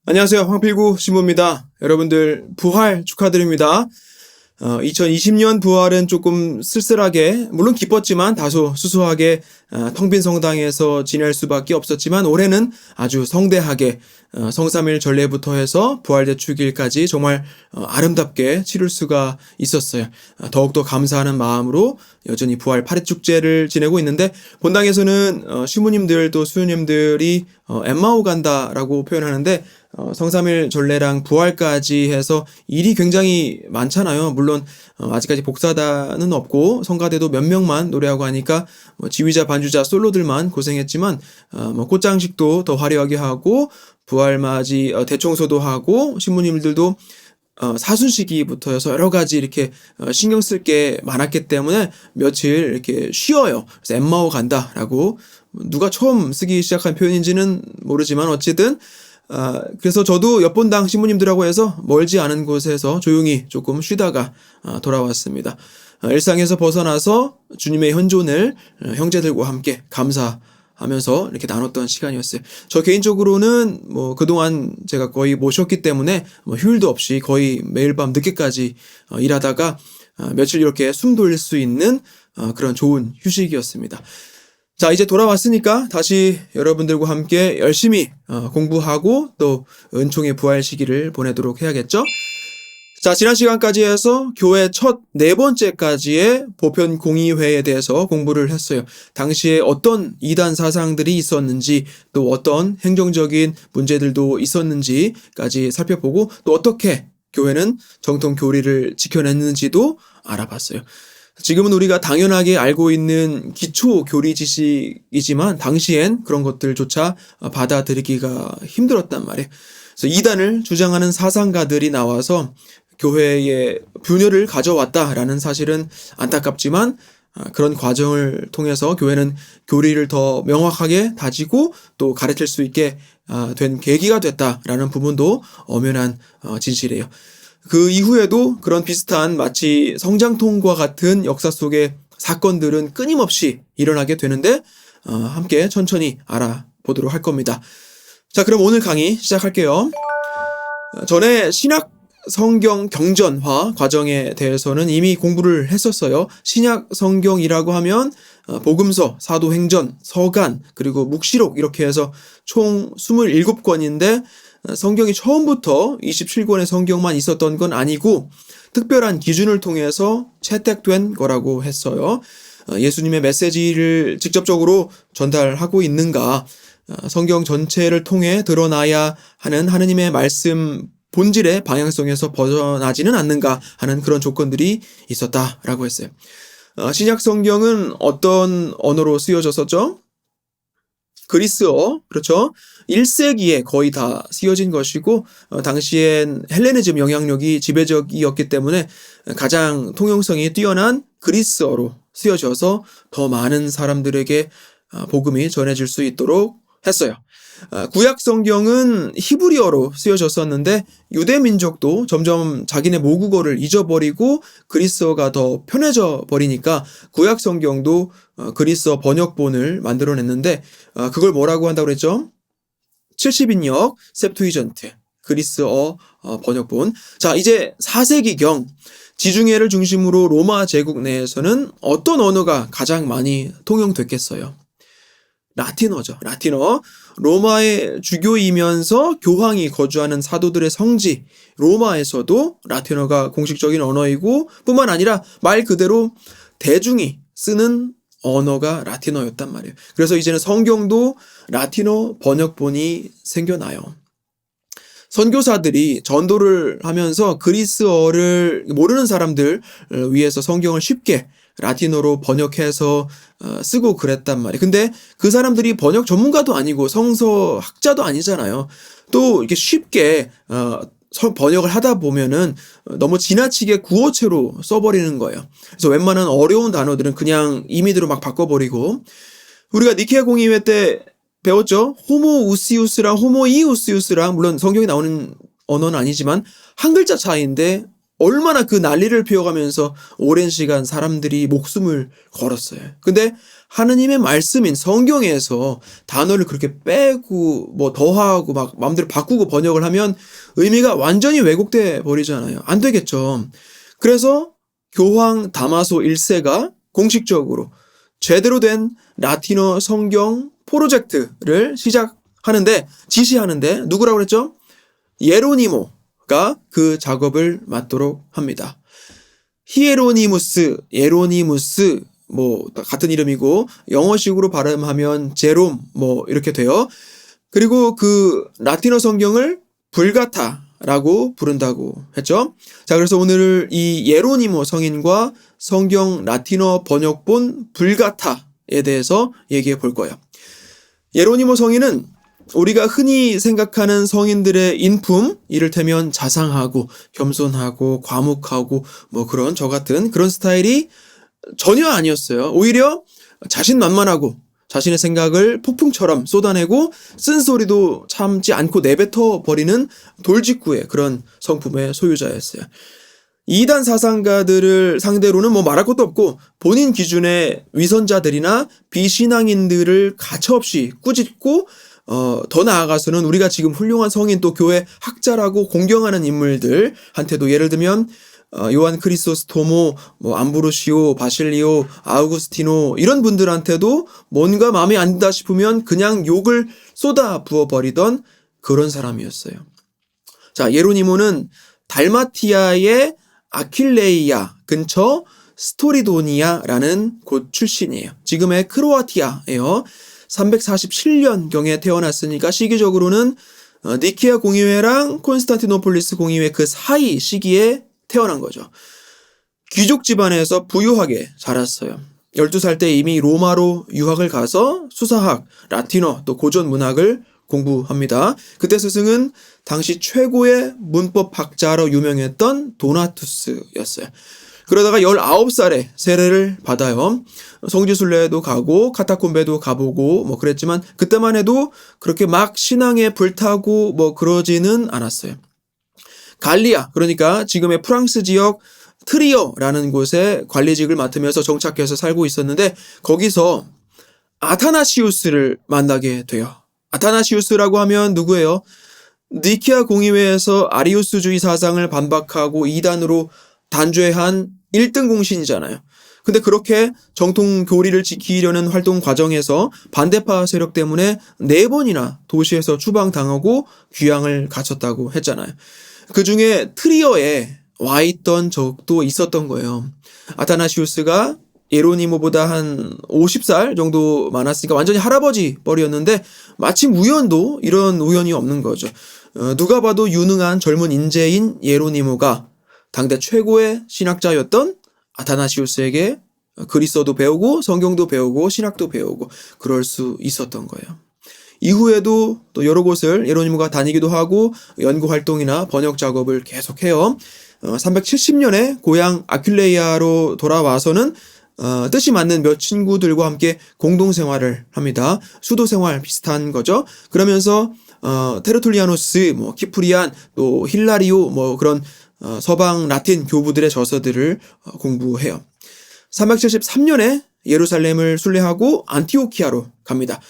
안녕하세요. 황필구 신부입니다. 여러분들 부활 축하드립니다. 2020년 부활은 조금 쓸쓸하게, 물론 기뻤지만 다소 수수하게 텅 빈 성당에서 지낼 수밖에 없었지만, 올해는 아주 성대하게 성삼일 전례부터 해서 부활대축일까지 정말 아름답게 치를 수가 있었어요. 더욱더 감사하는 마음으로 여전히 부활 8회 축제를 지내고 있는데, 본당에서는 신부님들 또 수녀님들이 엠마오 간다라고 표현하는데, 성삼일 전례랑 부활까지 해서 일이 굉장히 많잖아요. 물론 아직까지 복사단은 없고 성가대도 몇 명만 노래하고 하니까 지휘자, 반주자, 솔로들만 고생했지만, 꽃장식도 더 화려하게 하고 부활맞이 대청소도 하고 신부님들도 사순시기부터 해서 여러 가지 이렇게 신경 쓸 게 많았기 때문에 며칠 이렇게 쉬어요. 그래서 엠마오 간다라고, 누가 처음 쓰기 시작한 표현인지는 모르지만 어쨌든 그래서 저도 옆본당 신부님들하고 해서 멀지 않은 곳에서 조용히 조금 쉬다가 돌아왔습니다. 일상에서 벗어나서 주님의 현존을 형제들과 함께 감사하면서 이렇게 나눴던 시간이었어요. 저 개인적으로는 그동안 제가 거의 못 쉬었기 때문에 휴일도 없이 거의 매일 밤 늦게까지 일하다가 며칠 이렇게 숨 돌릴 수 있는 그런 좋은 휴식이었습니다. 자, 이제 돌아왔으니까 다시 여러분들과 함께 열심히 공부하고 또 은총의 부활 시기를 보내도록 해야겠죠? 자, 지난 시간까지 해서 교회 첫 4번째까지의 보편 공의회에 대해서 공부를 했어요. 당시에 어떤 이단 사상들이 있었는지, 또 어떤 행정적인 문제들도 있었는지까지 살펴보고, 또 어떻게 교회는 정통 교리를 지켜냈는지도 알아봤어요. 지금은 우리가 당연하게 알고 있는 기초 교리 지식이지만 당시엔 그런 것들조차 받아들이기가 힘들었단 말이에요. 그래서 이단을 주장하는 사상가들이 나와서 교회에 분열을 가져왔다라는 사실은 안타깝지만, 그런 과정을 통해서 교회는 교리를 더 명확하게 다지고 또 가르칠 수 있게 된 계기가 됐다라는 부분도 엄연한 진실이에요. 그 이후에도 그런 비슷한 마치 성장통과 같은 역사 속의 사건들은 끊임없이 일어나게 되는데, 함께 천천히 알아보도록 할 겁니다. 자, 그럼 오늘 강의 시작할게요. 전에 신약 성경 경전화 과정에 대해서는 이미 공부를 했었어요. 신약 성경이라고 하면 복음서, 사도행전, 서간, 그리고 묵시록 이렇게 해서 총 27권인데, 성경이 처음부터 27권의 성경만 있었던 건 아니고 특별한 기준을 통해서 채택된 거라고 했어요. 예수님의 메시지를 직접적으로 전달하고 있는가, 성경 전체를 통해 드러나야 하는 하느님의 말씀 본질의 방향성에서 벗어나지는 않는가 하는 그런 조건들이 있었다라고 했어요. 신약 성경은 어떤 언어로 쓰여졌었죠? 그리스어, 그렇죠? 1세기에 거의 다 쓰여진 것이고, 당시엔 헬레니즘 영향력이 지배적이었기 때문에 가장 통용성이 뛰어난 그리스어로 쓰여져서 더 많은 사람들에게 복음이 전해질 수 있도록 했어요. 구약 성경은 히브리어로 쓰여졌었는데 유대 민족도 점점 자기네 모국어를 잊어버리고 그리스어가 더 편해져 버리니까 구약 성경도 그리스어 번역본을 만들어냈는데, 그걸 뭐라고 한다고 그랬죠? 70인역 셉투이전트 그리스어 번역본. 자, 이제 4세기경 지중해를 중심으로 로마 제국 내에서는 어떤 언어가 가장 많이 통용됐겠어요? 라틴어죠. 라틴어. 로마의 주교이면서 교황이 거주하는 사도들의 성지 로마에서도 라틴어가 공식적인 언어이고, 뿐만 아니라 말 그대로 대중이 쓰는 언어가 라틴어였단 말이에요. 그래서 이제는 성경도 라틴어 번역본이 생겨나요. 선교사들이 전도를 하면서 그리스어를 모르는 사람들 위해서 성경을 쉽게 라틴어로 번역해서 쓰고 그랬단 말이에요. 근데 그 사람들이 번역 전문가도 아니고 성서학자도 아니잖아요. 또 이렇게 쉽게 번역을 하다 보면은 너무 지나치게 구어체로 써버리는 거예요. 그래서 웬만한 어려운 단어들은 그냥 임의대로 막 바꿔버리고, 우리가 니케아 공의회 때 배웠죠? 호모우시우스랑 호모이우시우스랑, 물론 성경에 나오는 언어는 아니지만 한 글자 차이인데 얼마나 그 난리를 피워가면서 오랜 시간 사람들이 목숨을 걸었어요. 근데 하느님의 말씀인 성경에서 단어를 그렇게 빼고 뭐 더하고 막 마음대로 바꾸고 번역을 하면 의미가 완전히 왜곡돼 버리잖아요. 안 되겠죠. 그래서 교황 다마소 1세가 공식적으로 제대로 된 라틴어 성경 프로젝트를 지시하는데 누구라고 그랬죠? 예로니모가 그 작업을 맡도록 합니다. 예로니무스 뭐 같은 이름이고 영어식으로 발음하면 제롬 뭐 이렇게 돼요. 그리고 그 라틴어 성경을 불가타라고 부른다고 했죠. 자, 그래서 오늘 이 예로니모 성인과 성경 라틴어 번역본 불가타에 대해서 얘기해 볼 거예요. 예로니모 성인은 우리가 흔히 생각하는 성인들의 인품, 이를테면 자상하고 겸손하고 과묵하고 뭐 그런 저 같은 그런 스타일이 전혀 아니었어요. 오히려 자신만만하고 자신의 생각을 폭풍처럼 쏟아내고 쓴소리도 참지 않고 내뱉어 버리는 돌직구의 그런 성품의 소유자였어요. 이단 사상가들을 상대로는 뭐 말할 것도 없고 본인 기준의 위선자들이나 비신앙인들을 가차없이 꾸짖고 더 나아가서는 우리가 지금 훌륭한 성인 또 교회 학자라고 공경하는 인물들한테도 예를 들면 요한 크리소스토모, 뭐 암브로시오, 바실리오, 아우구스티노 이런 분들한테도 뭔가 마음에 안 든다 싶으면 그냥 욕을 쏟아 부어버리던 그런 사람이었어요. 자, 예로니모는 달마티아의 아킬레이아 근처 스토리도니아라는 곳 출신이에요. 지금의 크로아티아예요. 347년경에 태어났으니까 시기적으로는 니케아 공의회랑 콘스탄티노폴리스 공의회 그 사이 시기에 태어난 거죠. 귀족 집안에서 부유하게 자랐어요. 12살 때 이미 로마로 유학을 가서 수사학, 라틴어, 또 고전 문학을 공부합니다. 그때 스승은 당시 최고의 문법학자로 유명했던 도나투스였어요. 그러다가 19살에 세례를 받아요. 성지순례도 가고 카타콤베도 가보고 뭐 그랬지만 그때만 해도 그렇게 막 신앙에 불타고 뭐 그러지는 않았어요. 갈리아, 그러니까 지금의 프랑스 지역 트리어라는 곳에 관리직을 맡으면서 정착해서 살고 있었는데 거기서 아타나시우스를 만나게 돼요. 아타나시우스라고 하면 누구예요? 니케아 공의회에서 아리우스주의 사상을 반박하고 이단으로 단죄한 1등 공신이잖아요. 근데 그렇게 정통 교리를 지키려는 활동 과정에서 반대파 세력 때문에 4번이나 도시에서 추방당하고 귀양을 갇혔다고 했잖아요. 그 중에 트리어에 와 있던 적도 있었던 거예요. 아타나시우스가 예로니모보다 한 50살 정도 많았으니까 완전히 할아버지 뻘이었는데 마침 우연도 이런 우연이 없는 거죠. 누가 봐도 유능한 젊은 인재인 예로니모가 당대 최고의 신학자였던 아타나시우스에게 그리스어도 배우고 성경도 배우고 신학도 배우고 그럴 수 있었던 거예요. 이후에도 또 여러 곳을 예로니모가 다니기도 하고 연구 활동이나 번역 작업을 계속해요. 370년에 고향 아퀴레이아로 돌아와서는 뜻이 맞는 몇 친구들과 함께 공동생활을 합니다. 수도생활 비슷한 거죠. 그러면서 테르툴리아노스, 뭐 키프리안, 또 힐라리오 뭐 그런 서방 라틴 교부들의 저서들을 공부해요. 373년에 예루살렘을 순례하고 안티오키아로 갑니다.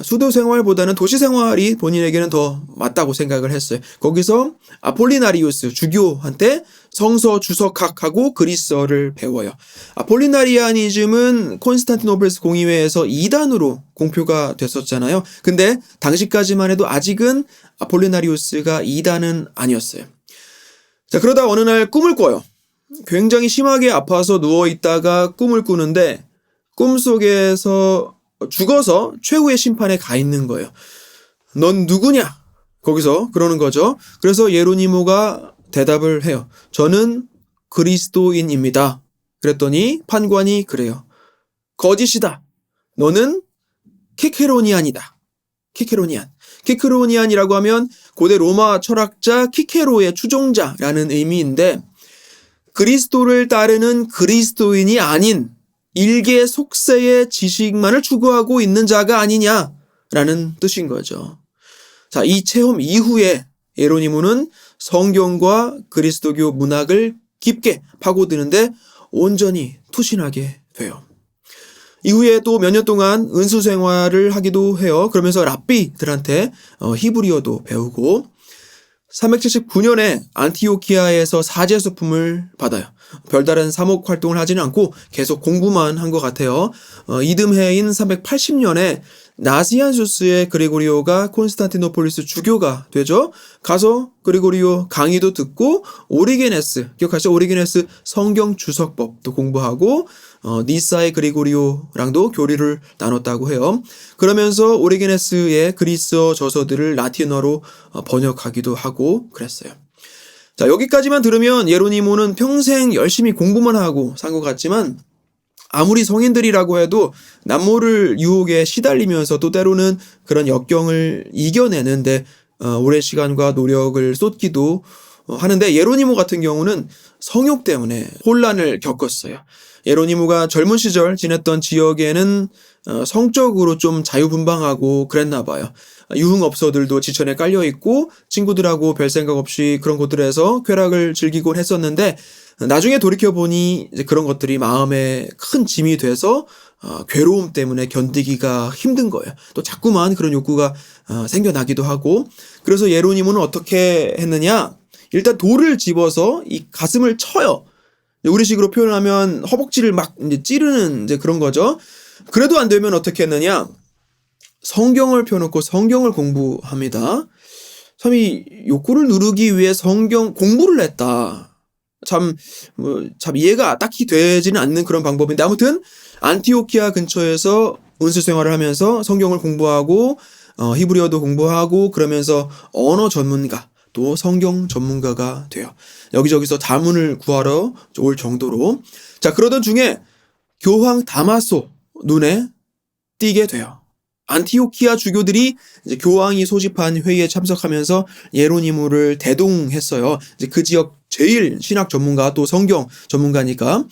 수도 생활보다는 도시 생활이 본인에게는 더 맞다고 생각을 했어요. 거기서 아폴리나리우스 주교한테 성서 주석학하고 그리스어를 배워요. 아폴리나리아니즘은 콘스탄티노플리스 공의회에서 이단으로 공표가 됐었잖아요. 근데 당시까지만 해도 아직은 아폴리나리우스가 이단은 아니었어요. 자, 그러다 어느 날 꿈을 꿔요. 굉장히 심하게 아파서 누워있다가 꿈을 꾸는데 꿈속에서 죽어서 최후의 심판에 가 있는 거예요. 넌 누구냐? 거기서 그러는 거죠. 그래서 예로니모가 대답을 해요. 저는 그리스도인입니다. 그랬더니 판관이 그래요. 거짓이다. 너는 키케로니안이다. 키케로니안이라고 하면 고대 로마 철학자 키케로의 추종자라는 의미인데 그리스도를 따르는 그리스도인이 아닌 일개 속세의 지식만을 추구하고 있는 자가 아니냐라는 뜻인 거죠. 자, 이 체험 이후에 예로니모는 성경과 그리스도교 문학을 깊게 파고드는데 온전히 투신하게 돼요. 이후에 또 몇 년 동안 은수 생활을 하기도 해요. 그러면서 랍비들한테 히브리어도 배우고 379년에 안티오키아에서 사제 수품을 받아요. 별다른 사목 활동을 하지는 않고 계속 공부만 한 것 같아요. 이듬해인 380년에 나시안수스의 그리고리오가 콘스탄티노폴리스 주교가 되죠. 가서 그리고리오 강의도 듣고 오리게네스, 기억하시죠? 오리게네스 성경 주석법도 공부하고 니사의 그리고리오랑도 교리를 나눴다고 해요. 그러면서 오리게네스의 그리스어 저서들을 라틴어로 번역하기도 하고 그랬어요. 자, 여기까지만 들으면 예로니모는 평생 열심히 공부만 하고 산 것 같지만 아무리 성인들이라고 해도 남모를 유혹에 시달리면서 또 때로는 그런 역경을 이겨내는데 오랜 시간과 노력을 쏟기도 하는데 예로니모 같은 경우는 성욕 때문에 혼란을 겪었어요. 예로니모가 젊은 시절 지냈던 지역에는 성적으로 좀 자유분방하고 그랬나 봐요. 유흥업소들도 지천에 깔려있고 친구들하고 별 생각 없이 그런 곳들에서 쾌락을 즐기곤 했었는데 나중에 돌이켜보니 이제 그런 것들이 마음에 큰 짐이 돼서 괴로움 때문에 견디기가 힘든 거예요. 또 자꾸만 그런 욕구가 생겨나기도 하고 그래서 예로니모는 어떻게 했느냐 일단 돌을 집어서 이 가슴을 쳐요. 우리식으로 표현하면 허벅지를 막 이제 찌르는 이제 그런 거죠. 그래도 안 되면 어떻게 했느냐 성경을 펴놓고 성경을 공부합니다. 참 이 욕구를 누르기 위해 성경 공부를 했다. 참 이해가 딱히 되지는 않는 그런 방법인데 아무튼 안티오키아 근처에서 은수 생활을 하면서 성경을 공부하고 히브리어도 공부하고 그러면서 언어 전문가 또 성경 전문가가 돼요. 여기저기서 자문을 구하러 올 정도로. 자, 그러던 중에 교황 다마소 눈에 띄게 돼요. 안티오키아 주교들이 이제 교황이 소집한 회의에 참석하면서 예로니모를 대동했어요. 이제 그 지역 제일 신학 전문가 또 성경 전문가니까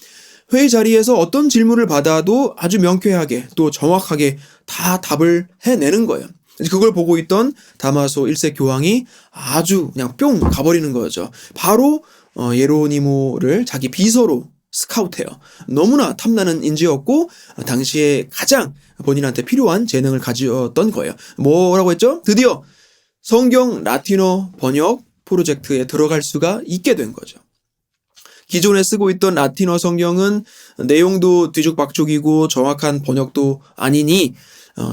회의 자리에서 어떤 질문을 받아도 아주 명쾌하게 또 정확하게 다 답을 해내는 거예요. 그걸 보고 있던 다마소 1세 교황이 아주 그냥 뿅 가버리는 거죠. 바로 예로니모를 자기 비서로 스카우트해요. 너무나 탐나는 인재였고 당시에 가장 본인한테 필요한 재능을 가지었던 거예요. 뭐라고 했죠? 드디어 성경 라틴어 번역 프로젝트에 들어갈 수가 있게 된 거죠. 기존에 쓰고 있던 라틴어 성경은 내용도 뒤죽박죽이고 정확한 번역도 아니니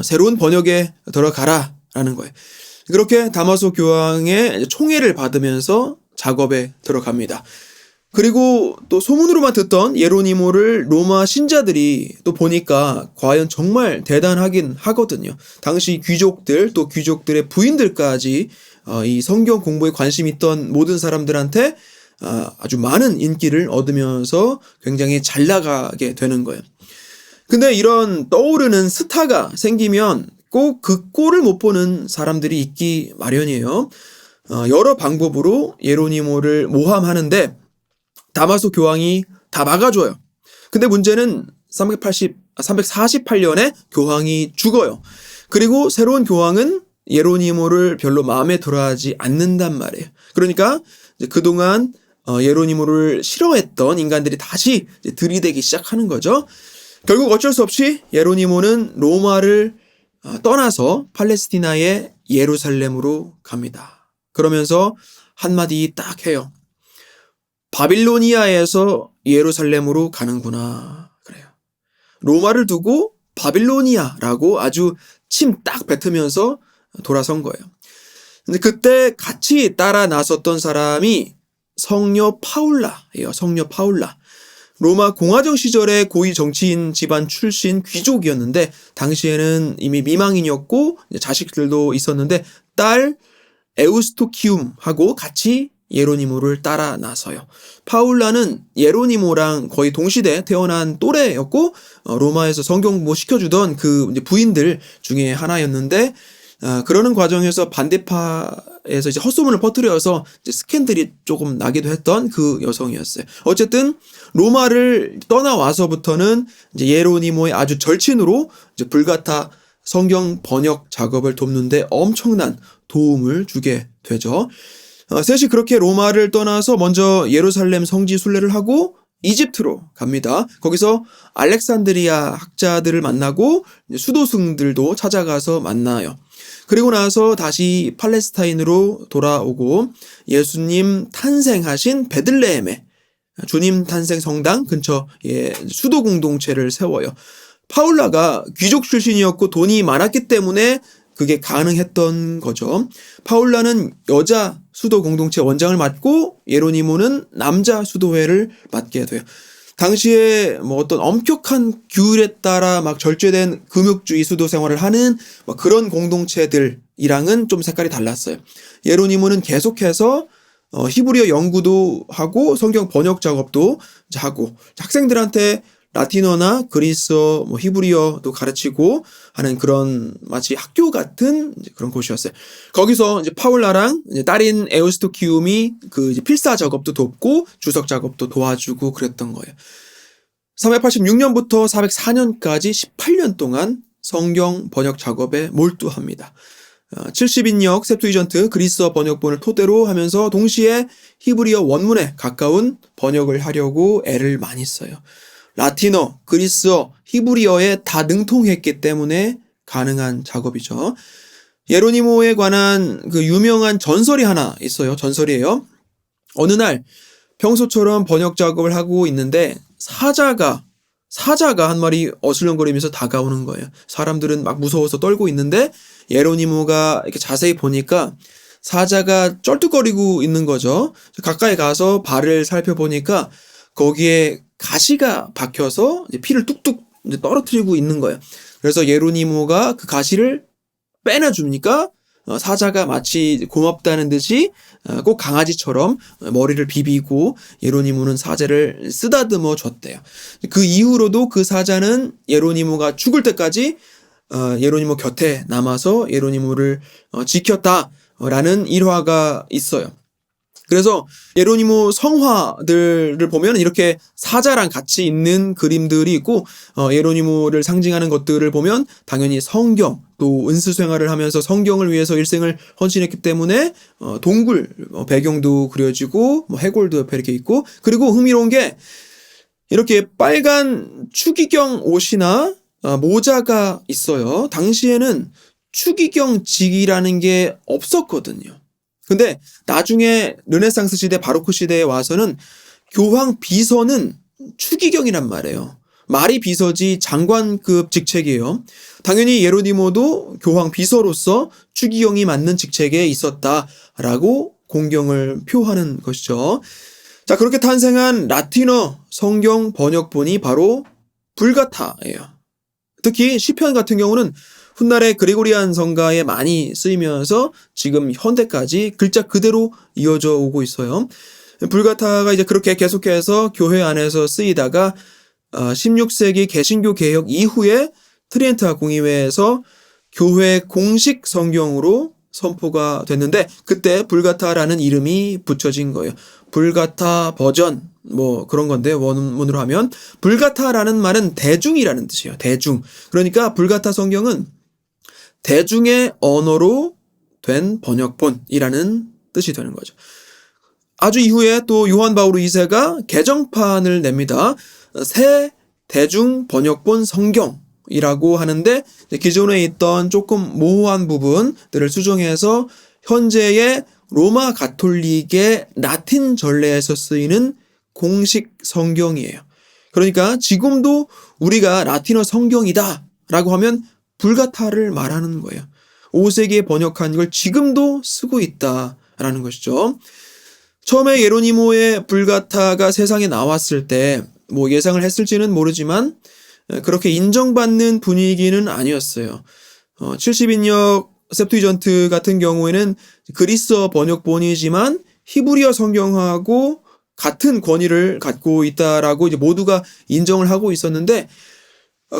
새로운 번역에 들어가라라는 거예요. 그렇게 다마소 교황의 총애를 받으면서 작업에 들어갑니다. 그리고 또 소문으로만 듣던 예로니모를 로마 신자들이 또 보니까 과연 정말 대단하긴 하거든요. 당시 귀족들 또 귀족들의 부인들까지 이 성경 공부에 관심 있던 모든 사람들한테 아주 많은 인기를 얻으면서 굉장히 잘 나가게 되는 거예요. 근데 이런 떠오르는 스타가 생기면 꼭 그 꼴을 못 보는 사람들이 있기 마련이에요. 여러 방법으로 예로니모를 모함하는데 다마소 교황이 다 막아줘요. 근데 문제는 348년에 교황이 죽어요. 그리고 새로운 교황은 예로니모를 별로 마음에 들어하지 않는단 말이에요. 그러니까 이제 그동안 예로니모를 싫어했던 인간들이 다시 이제 들이대기 시작하는 거죠. 결국 어쩔 수 없이 예로니모는 로마를 떠나서 팔레스티나의 예루살렘으로 갑니다. 그러면서 한마디 딱 해요. 바빌로니아에서 예루살렘으로 가는구나. 그래요. 로마를 두고 바빌로니아라고 아주 침 딱 뱉으면서 돌아선 거예요. 근데 그때 같이 따라 나섰던 사람이 성녀 파울라예요. 성녀 파울라. 로마 공화정 시절에 고위 정치인 집안 출신 귀족이었는데 당시에는 이미 미망인이었고 자식들도 있었는데 딸 에우스토키움하고 같이 예로니모를 따라 나서요. 파울라는 예로니모랑 거의 동시대 태어난 또래였고 로마에서 성경 공부 시켜주던 그 부인들 중에 하나였는데 그러는 과정에서 반대파에서 이제 헛소문을 퍼뜨려서 이제 스캔들이 조금 나기도 했던 그 여성이었어요. 어쨌든 로마를 떠나와서부터는 이제 예로니모의 아주 절친으로 이제 불같아 성경 번역 작업을 돕는데 엄청난 도움을 주게 되죠. 셋이 그렇게 로마를 떠나서 먼저 예루살렘 성지 순례를 하고 이집트로 갑니다. 거기서 알렉산드리아 학자들을 만나고 수도승들도 찾아가서 만나요. 그리고 나서 다시 팔레스타인으로 돌아오고 예수님 탄생하신 베들레헴에 주님 탄생 성당 근처에 수도 공동체를 세워요. 파울라가 귀족 출신이었고 돈이 많았기 때문에 그게 가능했던 거죠. 파울라는 여자 수도 공동체 원장을 맡고 예로니모는 남자 수도회를 맡게 돼요. 당시에 어떤 엄격한 규율에 따라 막 절제된 금욕주의 수도 생활을 하는 그런 공동체들이랑은 좀 색깔이 달랐어요. 예로니모는 계속해서 히브리어 연구도 하고 성경 번역 작업도 하고 학생들한테 라틴어나 그리스어, 히브리어도 가르치고 하는 그런 마치 학교 같은 그런 곳이었어요. 거기서 이제 파울라랑 이제 딸인 에우스토키움이 그 이제 필사 작업도 돕고 주석 작업도 도와주고 그랬던 거예요. 386년부터 404년까지 18년 동안 성경 번역 작업에 몰두합니다. 70인역 셉투이전트 그리스어 번역본을 토대로 하면서 동시에 히브리어 원문에 가까운 번역을 하려고 애를 많이 써요. 라틴어, 그리스어, 히브리어에 다 능통했기 때문에 가능한 작업이죠. 예로니모에 관한 그 유명한 전설이 하나 있어요. 전설이에요. 어느 날 평소처럼 번역 작업을 하고 있는데 사자가 한 마리 어슬렁거리면서 다가오는 거예요. 사람들은 막 무서워서 떨고 있는데 예로니모가 이렇게 자세히 보니까 사자가 쩔뚝거리고 있는 거죠. 가까이 가서 발을 살펴보니까 거기에 가시가 박혀서 피를 뚝뚝 떨어뜨리고 있는 거예요. 그래서 예로니모가 그 가시를 빼내줍니까? 사자가 마치 고맙다는 듯이 꼭 강아지처럼 머리를 비비고 예로니모는 사자를 쓰다듬어 줬대요. 그 이후로도 그 사자는 예로니모가 죽을 때까지 예로니모 곁에 남아서 예로니모를 지켰다라는 일화가 있어요. 그래서 예로니모 성화들을 보면 이렇게 사자랑 같이 있는 그림들이 있고 예로니모를 상징하는 것들을 보면 당연히 성경 또 은수생활을 하면서 성경을 위해서 일생을 헌신했기 때문에 동굴 배경도 그려지고 해골도 옆에 이렇게 있고 그리고 흥미로운 게 이렇게 빨간 추기경 옷이나 모자가 있어요. 당시에는 추기경직이라는 게 없었거든요. 근데 나중에 르네상스 시대, 바로크 시대에 와서는 교황 비서는 추기경이란 말이에요. 말이 비서지 장관급 직책이에요. 당연히 예로니모도 교황 비서로서 추기경이 맞는 직책에 있었다라고 공경을 표하는 것이죠. 자, 그렇게 탄생한 라틴어 성경 번역본이 바로 불가타예요. 특히 시편 같은 경우는 훗날에 그리고리안 성가에 많이 쓰이면서 지금 현대까지 글자 그대로 이어져 오고 있어요. 불가타가 이제 그렇게 계속해서 교회 안에서 쓰이다가 16세기 개신교 개혁 이후에 트리엔트하 공의회에서 교회 공식 성경으로 선포가 됐는데 그때 불가타라는 이름이 붙여진 거예요. 불가타 버전 그런 건데 원문으로 하면 불가타라는 말은 대중이라는 뜻이에요. 대중. 그러니까 불가타 성경은 대중의 언어로 된 번역본이라는 뜻이 되는 거죠. 아주 이후에 또 요한 바오로 2세가 개정판을 냅니다. 새 대중 번역본 성경이라고 하는데 기존에 있던 조금 모호한 부분들을 수정해서 현재의 로마 가톨릭의 라틴 전례에서 쓰이는 공식 성경이에요. 그러니까 지금도 우리가 라틴어 성경이다라고 하면 불가타를 말하는 거예요. 5세기에 번역한 걸 지금도 쓰고 있다라는 것이죠. 처음에 예로니모의 불가타가 세상에 나왔을 때 예상을 했을지는 모르지만 그렇게 인정받는 분위기는 아니었어요. 70인역 셉투이전트 같은 경우에는 그리스어 번역본이지만 히브리어 성경하고 같은 권위를 갖고 있다라고 이제 모두가 인정을 하고 있었는데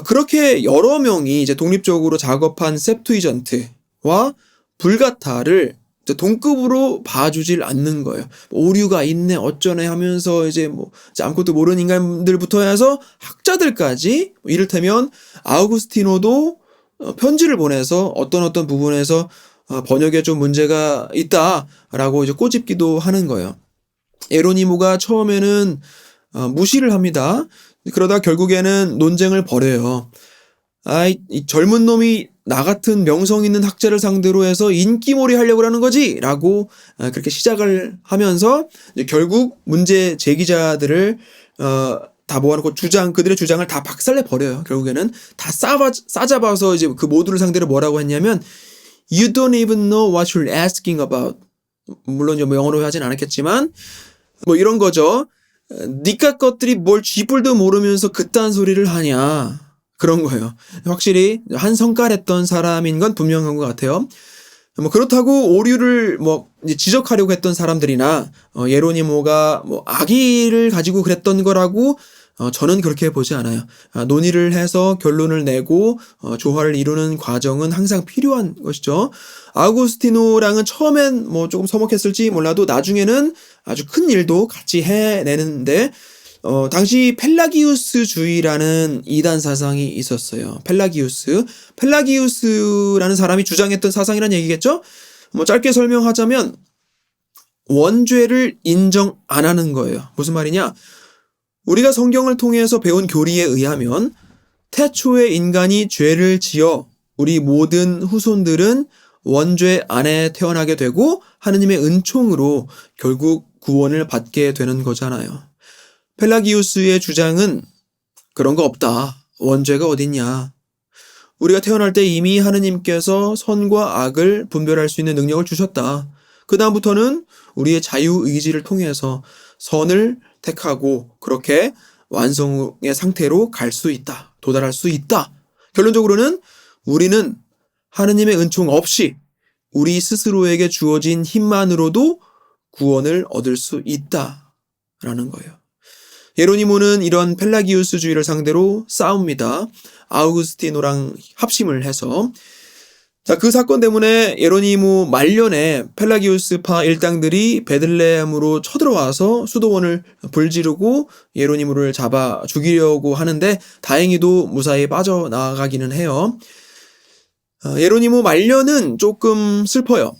그렇게 여러 명이 이제 독립적으로 작업한 셉투이전트와 불가타를 동급으로 봐주질 않는 거예요. 오류가 있네, 어쩌네 하면서 이제 아무것도 모르는 인간들부터 해서 학자들까지 이를테면 아우구스티노도 편지를 보내서 어떤 부분에서 번역에 좀 문제가 있다라고 이제 꼬집기도 하는 거예요. 예로니모가 처음에는 무시를 합니다. 그러다 결국에는 논쟁을 벌여요. 이 젊은 놈이 나 같은 명성 있는 학자를 상대로 해서 인기몰이 하려고 하는 거지? 라고 그렇게 시작을 하면서 이제 결국 문제 제기자들을 다 모아놓고 그들의 주장을 다 박살내 버려요. 결국에는 다 싸잡아서 이제 그 모두를 상대로 뭐라고 했냐면 You don't even know what you're asking about. 물론 뭐 영어로 하진 않았겠지만 뭐 이런 거죠. 니까 것들이 뭘 쥐뿔도 모르면서 그딴 소리를 하냐. 그런 거예요. 확실히 한 성깔했던 사람인 건 분명한 것 같아요. 뭐 그렇다고 오류를 뭐 이제 지적하려고 했던 사람들이나 예로니모가 뭐 악의를 가지고 그랬던 거라고 저는 그렇게 보지 않아요. 논의를 해서 결론을 내고 조화를 이루는 과정은 항상 필요한 것이죠. 아우구스티노랑은 처음엔 뭐 조금 서먹했을지 몰라도 나중에는 아주 큰 일도 같이 해내는데 당시 펠라기우스주의라는 이단 사상이 있었어요. 펠라기우스라는 사람이 주장했던 사상이란 얘기겠죠? 뭐 짧게 설명하자면 원죄를 인정 안 하는 거예요. 무슨 말이냐? 우리가 성경을 통해서 배운 교리에 의하면 태초에 인간이 죄를 지어 우리 모든 후손들은 원죄 안에 태어나게 되고 하느님의 은총으로 결국 구원을 받게 되는 거잖아요. 펠라기우스의 주장은 그런 거 없다. 원죄가 어딨냐. 우리가 태어날 때 이미 하느님께서 선과 악을 분별할 수 있는 능력을 주셨다. 그 다음부터는 우리의 자유의지를 통해서 선을 택하고 그렇게 완성의 상태로 갈 수 있다. 도달할 수 있다. 결론적으로는 우리는 하느님의 은총 없이 우리 스스로에게 주어진 힘만으로도 구원을 얻을 수 있다라는 거예요. 예로니모는 이런 펠라기우스주의를 상대로 싸웁니다. 아우구스티노랑 합심을 해서. 자, 그 사건 때문에 예로니모 말년에 펠라기우스파 일당들이 베들레헴으로 쳐들어와서 수도원을 불지르고 예로니모를 잡아 죽이려고 하는데 다행히도 무사히 빠져나가기는 해요. 예로니모 말년은 조금 슬퍼요.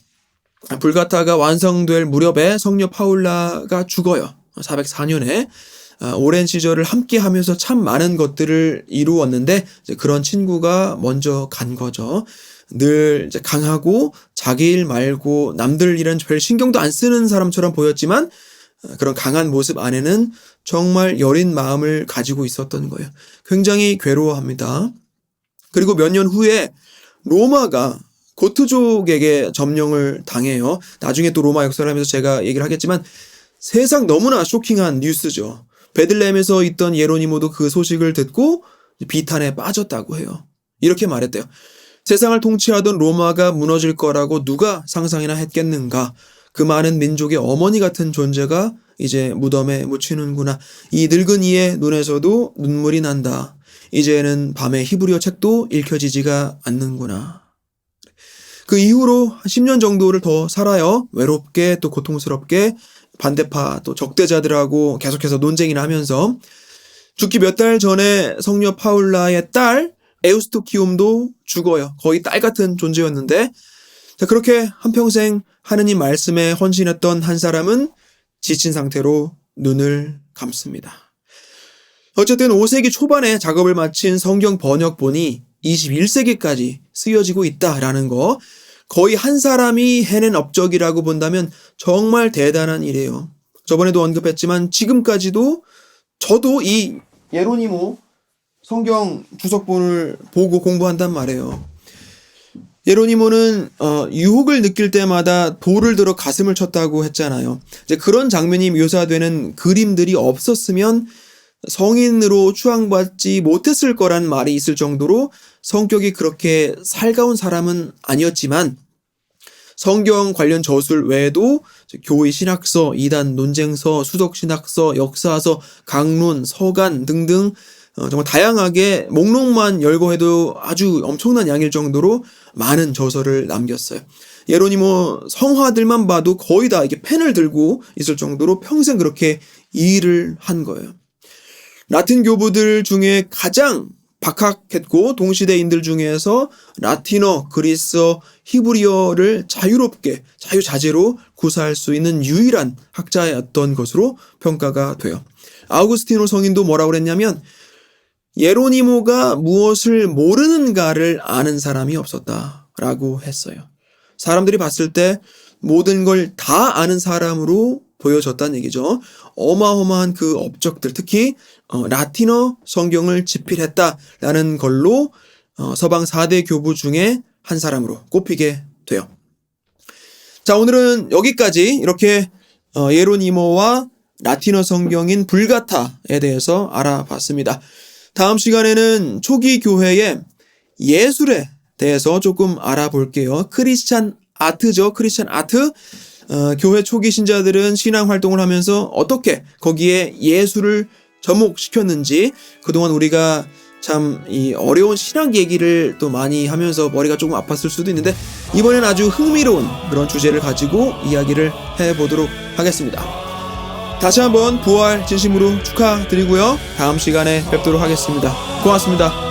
불가타가 완성될 무렵에 성녀 파울라가 죽어요. 404년에. 오랜 시절을 함께 하면서 참 많은 것들을 이루었는데 그런 친구가 먼저 간 거죠. 늘 이제 강하고 자기 일 말고 남들 일은 별 신경도 안 쓰는 사람처럼 보였지만 그런 강한 모습 안에는 정말 여린 마음을 가지고 있었던 거예요. 굉장히 괴로워합니다. 그리고 몇 년 후에 로마가 고트족에게 점령을 당해요. 나중에 또 로마 역사를 하면서 제가 얘기를 하겠지만 세상 너무나 쇼킹한 뉴스죠. 베들레헴에서 있던 예로니모도 그 소식을 듣고 비탄에 빠졌다고 해요. 이렇게 말했대요. 세상을 통치하던 로마가 무너질 거라고 누가 상상이나 했겠는가. 그 많은 민족의 어머니 같은 존재가 이제 무덤에 묻히는구나. 이 늙은 이의 눈에서도 눈물이 난다. 이제는 밤에 히브리어 책도 읽혀지지가 않는구나. 그 이후로 10년 정도를 더 살아요. 외롭게 또 고통스럽게 반대파 또 적대자들하고 계속해서 논쟁이나 하면서 죽기 몇 달 전에 성녀 파울라의 딸 에우스토키움도 죽어요. 거의 딸 같은 존재였는데 자, 그렇게 한평생 하느님 말씀에 헌신했던 한 사람은 지친 상태로 눈을 감습니다. 어쨌든 5세기 초반에 작업을 마친 성경 번역본이 21세기까지 쓰여지고 있다라는 거, 거의 한 사람이 해낸 업적이라고 본다면 정말 대단한 일이에요. 저번에도 언급했지만 지금까지도 저도 이 예로니모 성경 주석본을 보고 공부한단 말이에요. 예로니모는 유혹을 느낄 때마다 돌을 들어 가슴을 쳤다고 했잖아요. 이제 그런 장면이 묘사되는 그림들이 없었으면 성인으로 추앙받지 못했을 거란 말이 있을 정도로 성격이 그렇게 살가운 사람은 아니었지만 성경 관련 저술 외에도 교의 신학서, 이단 논쟁서, 수덕 신학서, 역사서, 강론, 서간 등등 정말 다양하게 목록만 열고 해도 아주 엄청난 양일 정도로 많은 저서를 남겼어요. 예로니모 성화들만 봐도 거의 다 이게 펜을 들고 있을 정도로 평생 그렇게 일을 한 거예요. 라틴 교부들 중에 가장 박학했고 동시대인들 중에서 라틴어, 그리스어, 히브리어를 자유롭게 자유자재로 구사할 수 있는 유일한 학자였던 것으로 평가가 돼요. 아우구스티노 성인도 뭐라고 그랬냐면 예로니모가 무엇을 모르는가를 아는 사람이 없었다라고 했어요. 사람들이 봤을 때 모든 걸 다 아는 사람으로 보여졌다는 얘기죠. 어마어마한 그 업적들, 특히 라틴어 성경을 집필했다라는 걸로 서방 4대 교부 중에 한 사람으로 꼽히게 돼요. 자, 오늘은 여기까지 이렇게 예로니모와 라틴어 성경인 불가타에 대해서 알아봤습니다. 다음 시간에는 초기 교회의 예술에 대해서 조금 알아볼게요. 크리스찬 아트죠. 크리스찬 아트. 교회 초기 신자들은 신앙 활동을 하면서 어떻게 거기에 예술을 접목시켰는지, 그동안 우리가 참 이 어려운 신학 얘기를 또 많이 하면서 머리가 조금 아팠을 수도 있는데, 이번엔 아주 흥미로운 그런 주제를 가지고 이야기를 해보도록 하겠습니다. 다시 한번 부활 진심으로 축하드리고요. 다음 시간에 뵙도록 하겠습니다. 고맙습니다.